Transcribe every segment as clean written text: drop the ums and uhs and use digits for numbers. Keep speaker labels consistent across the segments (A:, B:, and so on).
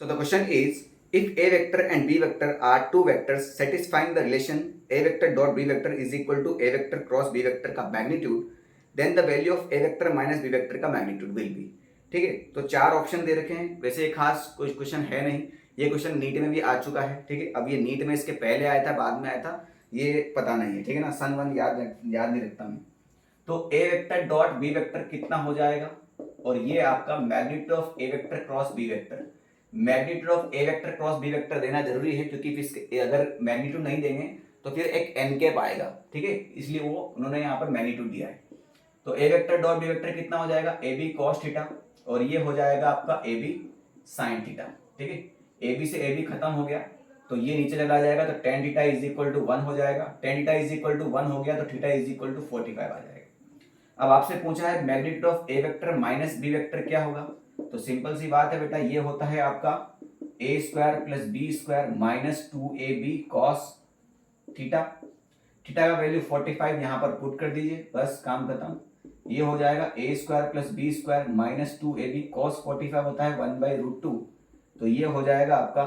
A: So the question is, if A vector and B vector are two vectors satisfying the relation A vector dot B vector is equal to A vector cross B vector का magnitude, then the value of A vector minus B vector का magnitude will be। ठीक है, तो चार option दे रखे हैं। वैसे खास कोई क्वेश्चन है नहीं, ये क्वेश्चन नीट में भी आ चुका है। ठीक है, अब ये नीट में इसके पहले आया था बाद में आया था ये पता नहीं है। ठीक है ना, सन वन याद नहीं रखता मैं। तो A vector dot B vector कितना हो जाएगा, और ये आपका magnitude of A vector cross B vector. Magnitude of A vector cross B vector देना जरूरी है, क्योंकि इसके अगर मैग्नीट्यूड नहीं देंगे तो फिर एक एन कैप आएगा। ठीक है, इसलिए वो उन्होंने यहाँ पर मैग्नीट्यूड दिया है। तो A vector dot B vector कितना हो जाएगा, ए बी कॉस थीटा, और ये हो जाएगा आपका ए बी साइन थीटा। ठीक है, ए बी से ए बी खत्म हो गया तो ये नीचे चला जाएगा, तो tan theta is equal to 1 हो जाएगा। Tan theta is equal to 1 हो गया तो थीटा इज इक्वल टू 45 आ जाएगा। अब आपसे पूछा है magnitude of A vector minus B vector क्या होगा, तो सिंपल सी बात है बेटा, ये होता है आपका a square plus b square minus 2ab cos theta. Theta का वैल्यू 45 यहाँ पर पुट कर दीजिए, बस काम खत्म। ये हो जाएगा a square plus b square minus 2ab cos 45 होता है 1/√2, तो ये हो जाएगा आपका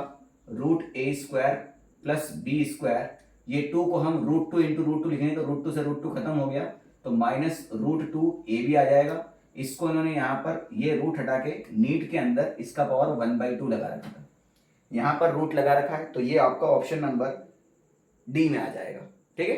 A: root a square plus b square. ये 2 को हम √2 इंटू √2 लिखेंगे तो √2 से √2 खत्म हो गया, तो माइनस √2 ए बी आ जाएगा। इसको इन्होंने यहाँ पर ये रूट हटा के नीट के अंदर इसका पावर 1/2 लगा रखा था, यहाँ पर रूट लगा रखा है, तो ये आपका ऑप्शन नंबर डी में आ जाएगा। ठीक है।